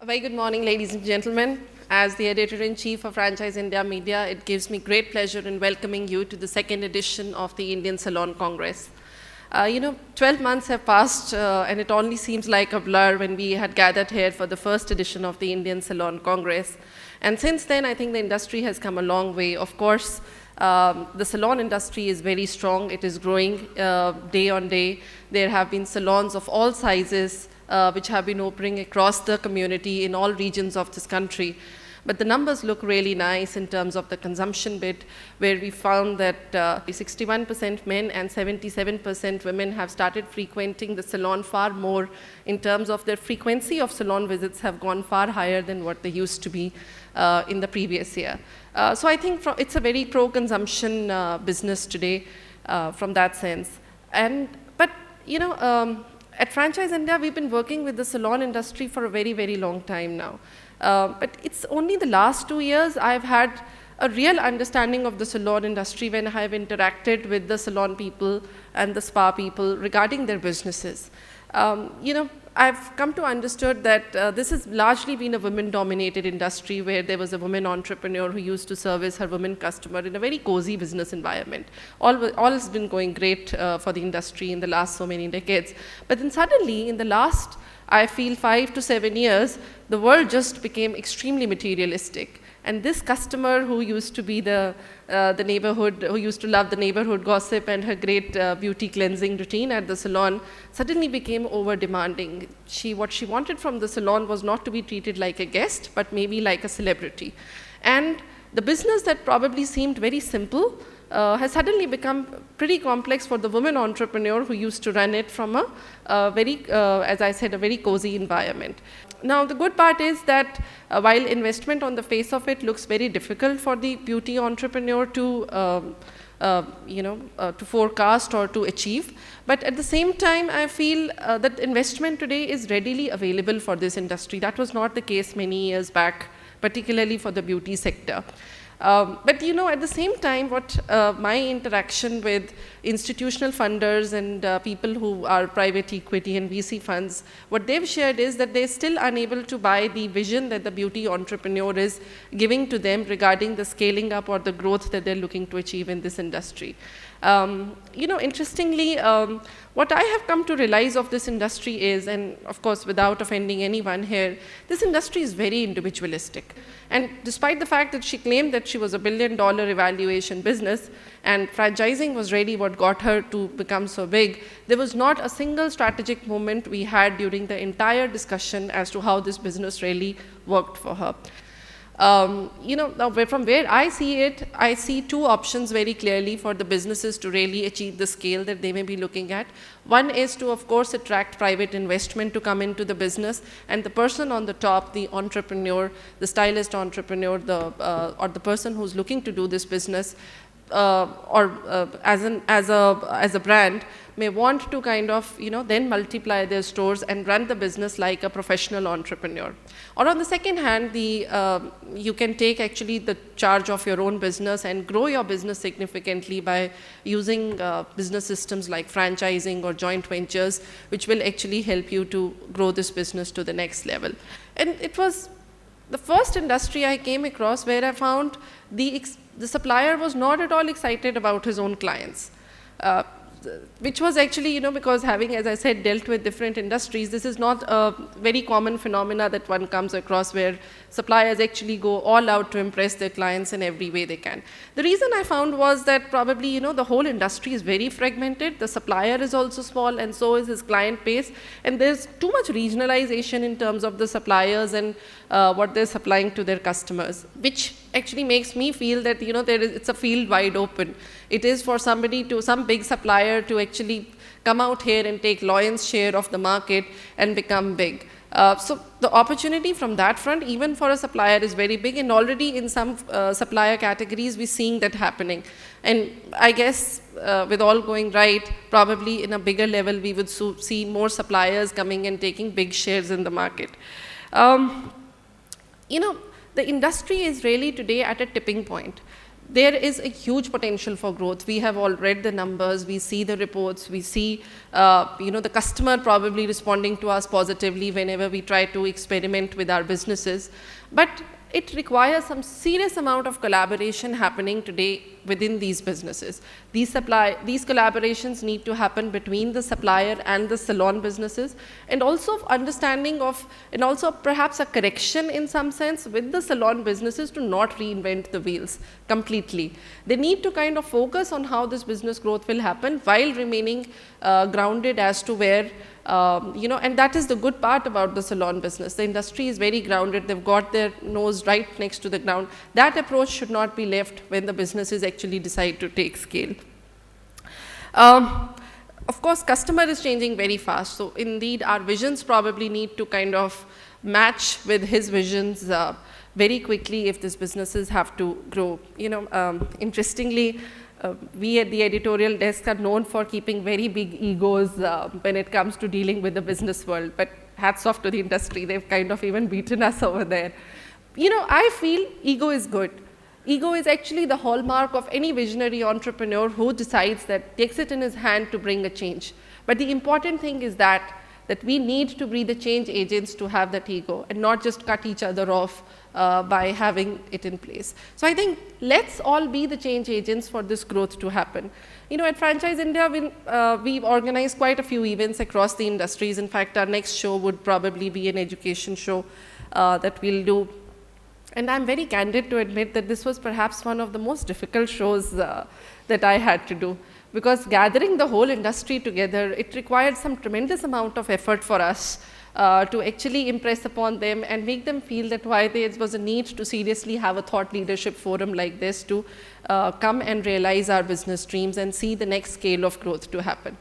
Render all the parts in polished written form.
A very good morning, ladies and gentlemen. As the editor-in-chief of Franchise India Media, it gives me great pleasure in welcoming you to the second edition of the Indian Salon Congress. 12 months have passed and it only seems like a blur when we had gathered here for the first edition of the Indian Salon Congress. And since then, I think the industry has come a long way. Of course, the salon industry is very strong. It is growing day on day. There have been salons of all sizes which have been opening across the community in all regions of this country. But the numbers look really nice in terms of the consumption bit, where we found that 61% men and 77% women have started frequenting the salon far more in terms of their frequency of salon visits have gone far higher than what they used to be in the previous year. So I think it's a very pro-consumption business today from that sense. At Franchise India, we've been working with the salon industry for a very, very long time now. But it's only the last 2 years I've had a real understanding of the salon industry when I've interacted with the salon people and the spa people regarding their businesses. I've come to understood that this has largely been a women-dominated industry where there was a woman entrepreneur who used to service her women customer in a very cozy business environment. All has been going great for the industry in the last so many decades. But then suddenly, in the last, I feel 5 to 7 years, the world just became extremely materialistic. And this customer who used to be the neighborhood, who used to love the neighborhood gossip and her great beauty cleansing routine at the salon, suddenly became over-demanding. What she wanted from the salon was not to be treated like a guest, but maybe like a celebrity. And the business that probably seemed very simple has suddenly become pretty complex for the woman entrepreneur who used to run it from a very, as I said, a very cozy environment. Now, the good part is that while investment on the face of it looks very difficult for the beauty entrepreneur to forecast or to achieve, but at the same time, I feel that investment today is readily available for this industry. That was not the case many years back, particularly for the beauty sector. But at the same time, what my interaction with institutional funders and people who are private equity and VC funds, what they've shared is that they're still unable to buy the vision that the beauty entrepreneur is giving to them regarding the scaling up or the growth that they're looking to achieve in this industry. Interestingly, what I have come to realize of this industry is, and of course without offending anyone here, this industry is very individualistic. And despite the fact that she claimed that she was a $1 billion evaluation business and franchising was really what got her to become so big, there was not a single strategic moment we had during the entire discussion as to how this business really worked for her. Now from where I see it, I see two options very clearly for the businesses to really achieve the scale that they may be looking at. One is to, of course, attract private investment to come into the business, and the person on the top, the entrepreneur, the stylist entrepreneur, or the person who's looking to do this business, as a brand, may want to kind of, then multiply their stores and run the business like a professional entrepreneur. Or on the second hand, you can take actually the charge of your own business and grow your business significantly by using business systems like franchising or joint ventures, which will actually help you to grow this business to the next level. And it was the first industry I came across where I found the supplier was not at all excited about his own clients. Which was actually, because having, as I said, dealt with different industries, this is not a very common phenomena that one comes across where suppliers actually go all out to impress their clients in every way they can. The reason I found was that probably, the whole industry is very fragmented. The supplier is also small and so is his client base. And there's too much regionalization in terms of the suppliers and what they're supplying to their customers, which actually makes me feel that, it's a field wide open. It is for some big supplier to actually come out here and take lion's share of the market and become big. So the opportunity from that front, even for a supplier, is very big, and already in some supplier categories, we're seeing that happening. And I guess with all going right, probably in a bigger level, we would see more suppliers coming and taking big shares in the market. The industry is really today at a tipping point. there is a huge potential for growth. We have all read the numbers, we see the reports, we see the customer probably responding to us positively whenever we try to experiment with our businesses. But it requires some serious amount of collaboration happening today within these businesses. These collaborations need to happen between the supplier and the salon businesses, and also understanding of, and also perhaps a correction in some sense with the salon businesses to not reinvent the wheels completely. They need to kind of focus on how this business growth will happen while remaining grounded as to where and that is the good part about the salon business. The industry is very grounded. They've got their nose right next to the ground. That approach should not be left when the businesses actually decide to take scale. Of course, customer is changing very fast. So indeed, our visions probably need to kind of match with his visions very quickly if these businesses have to grow. Interestingly, we at the editorial desk are known for keeping very big egos when it comes to dealing with the business world, but hats off to the industry, they've kind of even beaten us over there. I feel ego is good. Ego is actually the hallmark of any visionary entrepreneur who decides that takes it in his hand to bring a change. But the important thing is that we need to be the change agents to have that ego and not just cut each other off by having it in place. So I think let's all be the change agents for this growth to happen. At Franchise India, we've organized quite a few events across the industries. In fact, our next show would probably be an education show that we'll do. And I'm very candid to admit that this was perhaps one of the most difficult shows that I had to do, because gathering the whole industry together, it required some tremendous amount of effort for us to actually impress upon them and make them feel that why there was a need to seriously have a thought leadership forum like this to come and realize our business dreams and see the next scale of growth to happen.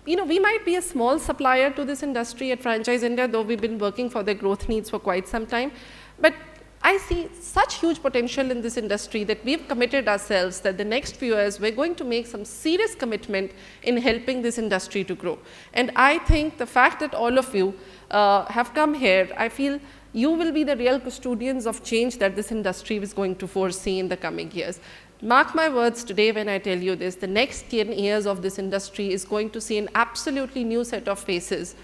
We might be a small supplier to this industry at Franchise India, though we've been working for their growth needs for quite some time. But I see such huge potential in this industry that we've committed ourselves that the next few years we're going to make some serious commitment in helping this industry to grow. And I think the fact that all of you have come here, I feel you will be the real custodians of change that this industry is going to foresee in the coming years. Mark my words today when I tell you this, the next 10 years of this industry is going to see an absolutely new set of faces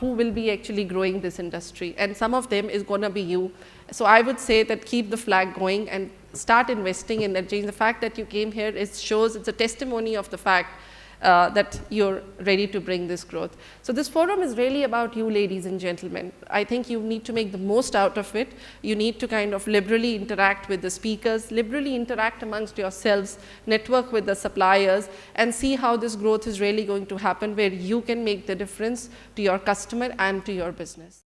who will be actually growing this industry, and some of them is going to be you. So I would say that keep the flag going and start investing in that change. The fact that you came here, shows it's a testimony of the fact that you're ready to bring this growth. So this forum is really about you, ladies and gentlemen. I think you need to make the most out of it. You need to kind of liberally interact with the speakers, liberally interact amongst yourselves, network with the suppliers, and see how this growth is really going to happen, where you can make the difference to your customer and to your business.